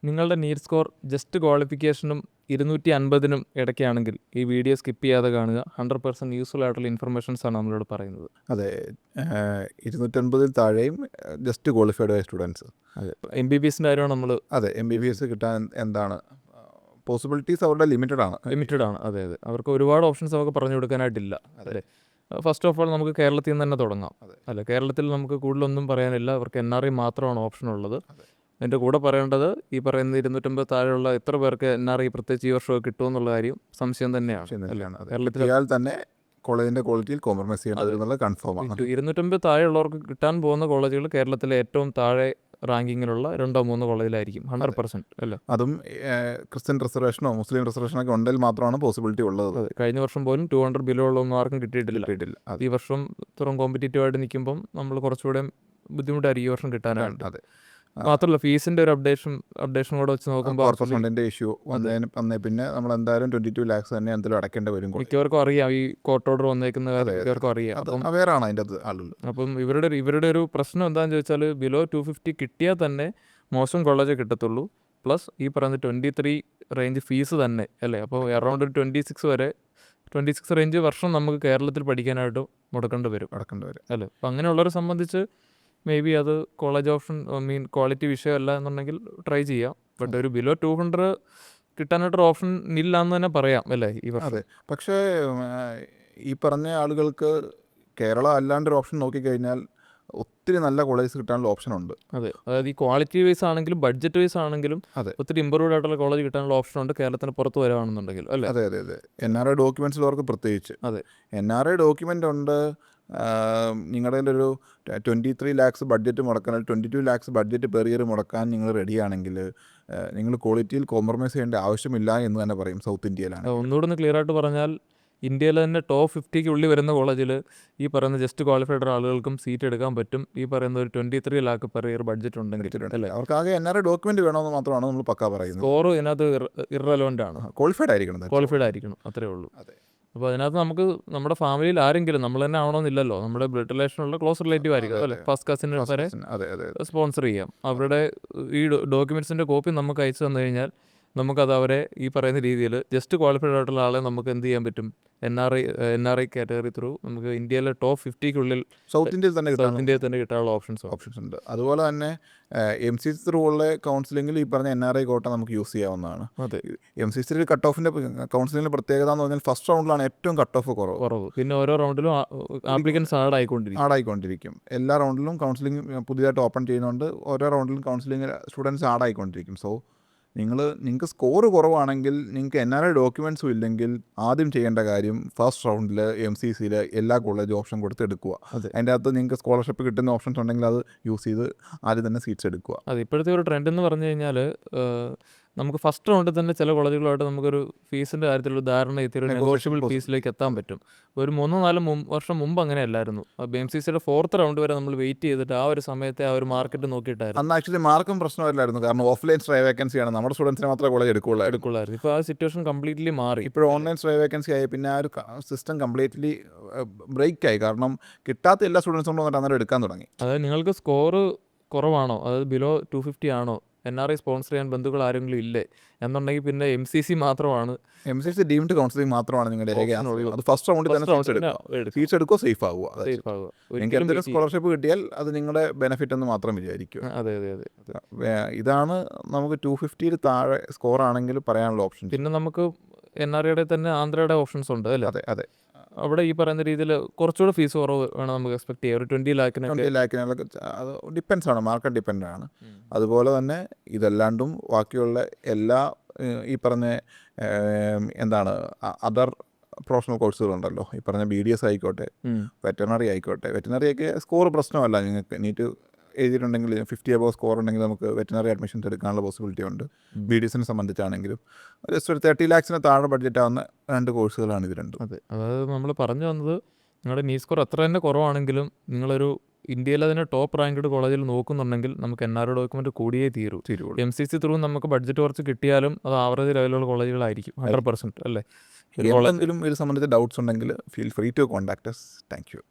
നിങ്ങളുടെ NEET score just ക്വാളിഫിക്കേഷനും 250-നും ഇടയ്ക്കാണെങ്കിൽ ഈ video skip ചെയ്യാതെ കാണുക. 100% യൂസ്ഫുൾ ആയിട്ടുള്ള ഇൻഫർമേഷൻസ് ആണ് നമ്മളോട് പറയുന്നത്. അതെ, 250 താഴെയും ജസ്റ്റ് ക്വാളിഫൈഡ് ആയ സ്റ്റുഡൻസ്. അതെ, MBBSൻ്റെ കാര്യമാണ് നമ്മൾ. അതെ, MBBS കിട്ടാൻ എന്താണ് പോസിബിലിറ്റീസ് അവരുടെ ലിമിറ്റഡ് ആണ്. അതെ, അവർക്ക് ഒരുപാട് ഓപ്ഷൻസ് നമുക്ക് പറഞ്ഞു കൊടുക്കാനായിട്ടില്ല. അതെ, ഫസ്റ്റ് ഓഫ് ഓൾ നമുക്ക് കേരളത്തിൽ നിന്ന് തന്നെ തുടങ്ങാം. അല്ല, കേരളത്തിൽ നമുക്ക് കൂടുതലൊന്നും പറയാനില്ല. അവർക്ക് NRI മാത്രമാണ് ഓപ്ഷൻ ഉള്ളത്. അതിൻ്റെ കൂടെ പറയേണ്ടത് ഈ പറയുന്ന 250 താഴെയുള്ള എത്ര പേർക്ക് NRI പ്രത്യേകിച്ച് ഈ വർഷം കിട്ടുമെന്നുള്ള കാര്യം സംശയം തന്നെയാണ്. കേരളത്തിൽ തന്നെ കോളേജിൻ്റെ ക്വാളിറ്റിയിൽ കോംപ്രമൈസ് ചെയ്യണം കൺഫേം ആണ്. 250 താഴെയുള്ളവർക്ക് കിട്ടാൻ പോകുന്ന കോളേജുകൾ കേരളത്തിലെ ഏറ്റവും താഴെ റാങ്കിങ്ങിലുള്ള 2-3 കോളേജിലായിരിക്കും. 100% അല്ലേ? അതും ക്രിസ്ത്യൻ റിസർവേഷനോ മുസ്ലിം റിസർവേഷനോ ഒക്കെ ഉണ്ടെങ്കിൽ മാത്രമാണ് പോസിബിലിറ്റി ഉള്ളത്. കഴിഞ്ഞ വർഷം പോലും 200 ബിലോ ഉള്ളൊന്നും ആർക്കും കിട്ടിയിട്ടില്ല. ഈ വർഷം ഇത്രയും കോമ്പറ്റീറ്റീവായിട്ട് നിൽക്കുമ്പോൾ നമ്മൾ കുറച്ചുകൂടെ ബുദ്ധിമുട്ടായിരിക്കും ഈ വർഷം കിട്ടാനായിട്ട്. അതെ, മാത്രമല്ല ഫീസിന്റെ ഒരു അപ്ഡേഷൻ കൂടെ വെച്ച് നോക്കുമ്പോൾ ഇഷ്യൂ വന്നേ പിന്നെ നമ്മൾ എന്തായാലും 22 lakhs തന്നെ എന്തെങ്കിലും അടയ്ക്കേണ്ടി വരും. മിക്കവർക്കും അറിയാം ഈ കോർട്ട് ഓർഡർ വന്നേക്കുന്ന മിക്കവർക്കും അറിയാം. അവരാണ് അതിൻ്റെ ആളുകൾ. അപ്പം ഇവരുടെ ഒരു പ്രശ്നം എന്താണെന്ന് ചോദിച്ചാൽ ബിലോ 250 കിട്ടിയാൽ തന്നെ മോശം കോളേജേ കിട്ടത്തുള്ളൂ. പ്ലസ് ഈ പറയുന്ന 23 റേഞ്ച് ഫീസ് തന്നെ അല്ലേ. അപ്പോൾ അറൗണ്ട് ഒരു 26 റേഞ്ച് വർഷം നമുക്ക് കേരളത്തിൽ പഠിക്കാനായിട്ട് മുടക്കേണ്ടി വരും അല്ലേ. അപ്പം അങ്ങനെയുള്ളവരെ സംബന്ധിച്ച് മേ ബി അത് കോളേജ് ഓപ്ഷൻ ക്വാളിറ്റി വിഷയമല്ല എന്നുണ്ടെങ്കിൽ ട്രൈ ചെയ്യാം. ബട്ട് ഒരു ബിലോ 200 കിട്ടാനായിട്ടൊരു ഓപ്ഷൻ ഇല്ല എന്ന് തന്നെ പറയാം അല്ലേ ഈ വർഷം. അതെ, പക്ഷേ ഈ പറഞ്ഞ ആളുകൾക്ക് കേരള അല്ലാണ്ടൊരു ഓപ്ഷൻ നോക്കിക്കഴിഞ്ഞാൽ ഒത്തിരി നല്ല കോളേജ് കിട്ടാനുള്ള ഓപ്ഷൻ ഉണ്ട്. അതെ, അതായത് ഈ ക്വാളിറ്റി വൈസ് ആണെങ്കിലും ബഡ്ജറ്റ് വൈസ് ആണെങ്കിലും ഒത്തിരി ഇമ്പ്രൂവ്ഡ് ആയിട്ടുള്ള കോളേജ് കിട്ടാനുള്ള ഓപ്ഷൻ ഉണ്ട് കേരളത്തിന് പുറത്ത് വരുവാണെന്നുണ്ടെങ്കിൽ അല്ലേ. അതെ, NRI ഡോക്യുമെൻറ്റ്സിലവർക്ക് പ്രത്യേകിച്ച്. NRI ഡോക്യുമെൻ്റ് ഉണ്ട്. നിങ്ങളുടെ ഒരു 23 lakhs ബഡ്ജറ്റ് മുടക്കാൻ 22 lakhs ബഡ്ജറ്റ് പെർ ഇയർ മുടക്കാൻ നിങ്ങൾ റെഡിയാണെങ്കിൽ നിങ്ങൾ ക്വാളിറ്റിയിൽ കോംപ്രമൈസ് ചെയ്യേണ്ട ആവശ്യമില്ല എന്ന് തന്നെ പറയും. സൗത്ത് ഇന്ത്യയിലാണ്. ഒന്നുകൂടെ ഒന്ന് ക്ലിയർ ആയിട്ട് പറഞ്ഞാൽ ഇന്ത്യയിൽ തന്നെ ടോപ്പ് 50 ഉള്ളിൽ വരുന്ന കോളേജിൽ ഈ പറയുന്ന ജസ്റ്റ് ക്വാളിഫൈഡ് ആളുകൾക്കും സീറ്റ് എടുക്കാൻ പറ്റും. ഈ പറയുന്ന ഒരു 23 lakh പെർ ഇയർ ബഡ്ജറ്റ് ഉണ്ടെങ്കിൽ അല്ലേ. അവർക്ക് ആകെ NRI ഡോക്യുമെന്റ് വേണമെന്ന് മാത്രമാണ് നമ്മൾ പക്കാ പറയുന്നത്. സ്കോർ ഇതിനകത്ത് ഇറലവൻ്റ് ആണ്. ക്വാളിഫൈഡ് ആയിരിക്കണം അത്രേ ഉള്ളൂ. അപ്പോൾ അതിനകത്ത് നമുക്ക് നമ്മുടെ ഫാമിലിയിൽ ആരെങ്കിലും നമ്മൾ തന്നെ ആവണമെന്നില്ലല്ലോ, നമ്മുടെ ബ്ലഡ് റിലേഷനുള്ള ക്ലോസ് റിലേറ്റീവ് ആയിരിക്കും അല്ലേ. ഫസ്റ്റ് കസിന് വരെ സ്പോൺസർ ചെയ്യാം. അവരുടെ ഈ ഡോക്യുമെൻറ്റ്സിൻ്റെ കോപ്പി നമുക്ക് അയച്ചു തന്നു കഴിഞ്ഞാൽ നമുക്കത് അവരെ ഈ പറയുന്ന രീതിയിൽ ജസ്റ്റ് ക്വാളിഫൈഡ് ആയിട്ടുള്ള ആളെ നമുക്ക് എന്ത് ചെയ്യാൻ പറ്റും, NRI കാറ്റഗറി ത്രൂ നമുക്ക് ഇന്ത്യയിലെ ടോപ്പ് 50 സൗത്ത് ഇന്ത്യയിൽ തന്നെ കിട്ടാനുള്ള ഓപ്ഷൻസ് ഉണ്ട്. അതുപോലെ തന്നെ MCC ത്രൂ ഉള്ള കൗൺസിലിംഗിൽ ഈ പറഞ്ഞ NRI കോട്ട നമുക്ക് യൂസ് ചെയ്യാവുന്നതാണ്. MCC കട്ട് ഓഫിൻ്റെ കൗൺസിലിംഗിൻ്റെ പ്രത്യേകത എന്ന് പറഞ്ഞാൽ ഫസ്റ്റ് റൗണ്ടിലാണ് ഏറ്റവും കട്ട് ഓഫ് കുറവ്. പിന്നെ ഓരോ റൗണ്ടിലും ആപ്ലിക്കൻസ് ആഡായിക്കൊണ്ടിരിക്കും. എല്ലാ റൗണ്ടിലും കൗൺസിലിംഗ് പുതിയതായിട്ട് ഓപ്പൺ ചെയ്യുന്നുണ്ട്. ഓരോ റൗണ്ടിലും കൗൺസിലിംഗ് സ്റ്റുഡൻസ് ആഡായിക്കൊണ്ടിരിക്കും. സോ നിങ്ങൾക്ക് സ്കോർ കുറവാണെങ്കിൽ നിങ്ങൾക്ക് NRI ഡോക്യുമെൻറ്റ്സും ഇല്ലെങ്കിൽ ആദ്യം ചെയ്യേണ്ട കാര്യം ഫസ്റ്റ് റൗണ്ടിൽ MCCയിൽ എല്ലാ കോളേജ് ഓപ്ഷൻ കൊടുത്ത് എടുക്കുക. അതിൻ്റെ അകത്ത് നിങ്ങൾക്ക് സ്കോളർഷിപ്പ് കിട്ടുന്ന ഓപ്ഷൻസ് ഉണ്ടെങ്കിൽ അത് യൂസ് ചെയ്ത് ആദ്യം തന്നെ സീറ്റ്സ് എടുക്കുക. അത് ഇപ്പോഴത്തെ ഒരു ട്രെൻഡ് എന്ന് പറഞ്ഞു കഴിഞ്ഞാൽ നമുക്ക് ഫസ്റ്റ് റൗണ്ടിൽ തന്നെ ചില കോളേജുകളായിട്ട് നമുക്കൊരു ഫീസിൻ്റെ കാര്യത്തിലുള്ള ധാരണ എത്തിയൊരു നെഗോഷ്യബിൾ ഫീസിലേക്ക് എത്താൻ പറ്റും. ഒരു 3-4 വർഷം മുമ്പ് അങ്ങനെയല്ലായിരുന്നു. MCCയുടെ 4th റൗണ്ട് വരെ നമ്മൾ വെയിറ്റ് ചെയ്തിട്ട് ആ ഒരു സമയത്തെ ആ ഒരു മാർക്കറ്റ് നോക്കിയിട്ടായിരുന്നു. അന്ന് ആക്ച്വലി മാർക്കും പ്രശ്നമില്ലായിരുന്നു. കാരണം ഓഫ്ലൈൻ സ്ട്രൈ വേക്കൻസിയാണ്, നമ്മുടെ സ്റ്റുഡൻസിനെ മാത്രമേ കോളേജ് എടുക്കുള്ളായിരുന്നു. ഇപ്പോൾ ആ സിറ്റുവേഷൻ കംപ്ലീറ്റ്ലി മാറി. ഇപ്പോൾ ഓൺലൈൻ സ്ട്രൈ വേക്കൻസി ആയി. പിന്നെ ആ ഒരു സിസ്റ്റം കംപ്ലീറ്റ്ലി ബ്രേക്കായി. കാരണം കിട്ടാത്ത എല്ലാ സ്റ്റുഡൻസും വന്നിട്ട് അന്നേരം എടുക്കാൻ തുടങ്ങി. അതായത് നിങ്ങൾക്ക് സ്കോർ കുറവാണോ, അതായത് ബിലോ 250 ആണോ, NRI സ്പോൺസർ ചെയ്യാൻ ബന്ധുക്കൾ ആരെങ്കിലും ഇല്ലേ എന്നുണ്ടെങ്കിൽ പിന്നെ MCC മാത്രമാണ്. MCC ഡീംഡ് കൗൺസിലിംഗ് മാത്രമാണ് നിങ്ങളുടെ അത് ഫസ്റ്റ് റൗണ്ടിൽ തന്നെ സീറ്റ്സ് എടുക്കുക, സേഫ് ആവുക. നിങ്ങൾക്ക് എന്തെങ്കിലും സ്കോളർഷിപ്പ് കിട്ടിയാൽ അത് നിങ്ങളുടെ ബെനിഫിറ്റ് എന്ന് മാത്രം വിചാരിക്കും. അതെ. ഇതാണ് നമുക്ക് 250 താഴെ സ്കോർ ആണെങ്കിൽ പറയാനുള്ള ഓപ്ഷൻ. പിന്നെ നമുക്ക് NRIയുടെ തന്നെ ആന്ധ്രയുടെ ഓപ്ഷൻസ് ഉണ്ട് അല്ലേ. അതെ. അവിടെ ഈ പറയുന്ന രീതിയിൽ കുറച്ചുകൂടെ ഫീസ് കുറവ് വേണം നമുക്ക് എക്സ്പെക്ട് ചെയ്യാം. ഒരു 20 ലാഖിനൊക്കെ അത് ഡിപ്പെൻസ് ആണ്, മാർക്കറ്റ് ഡിപ്പെൻഡ് ആണ്. അതുപോലെ തന്നെ ഇതല്ലാണ്ടും ബാക്കിയുള്ള എല്ലാ ഈ പറഞ്ഞ അതർ പ്രൊഫഷണൽ കോഴ്സുകളുണ്ടല്ലോ. ഈ പറഞ്ഞ BDS ആയിക്കോട്ടെ, വെറ്ററിനറി ആയിക്കോട്ടെ. വെറ്ററിനറിയൊക്കെ സ്കോർ പ്രശ്നമല്ല. നിങ്ങൾക്ക് നീറ്റ് എഴുതിയിട്ടുണ്ടെങ്കിൽ 50 above സ്കോർ ഉണ്ടെങ്കിൽ നമുക്ക് വെറ്ററിനറി അഡ്മിഷൻസ് എടുക്കാനുള്ള പോസിബിലിറ്റി ഉണ്ട്. BDSനെ സംബന്ധിച്ചാണെങ്കിലും ജസ്റ്റ് ഒരു 30 lakhs താഴെ ബഡ്ജറ്റ് ആവുന്ന 2 കോഴ്സുകളാണ് ഇത് രണ്ടും. അതെ, അതായത് നമ്മൾ പറഞ്ഞു വന്നത് നിങ്ങളുടെ നീറ്റ് സ്കോർ എത്ര തന്നെ കുറവാണെങ്കിലും നിങ്ങളൊരു ഇന്ത്യയിലെ തന്നെ ടോപ്പ് റാങ്ക്ഡ് കോളേജിൽ നോക്കുന്നുണ്ടെങ്കിൽ നമുക്ക് NRI ഡോക്യുമെന്റ് കൂടിയേ തീരൂ. MCC ത്രൂ നമുക്ക് ബഡ്ജറ്റ് കുറച്ച് കിട്ടിയാലും അത് ആവറേജ് ലെവലുള്ള കോളേജുകളായിരിക്കും 100% അല്ലേ. എന്തെങ്കിലും ഇത് സംബന്ധിച്ച ഡൗട്ട്സ് ഉണ്ടെങ്കിൽ feel free to contact us. Thank U.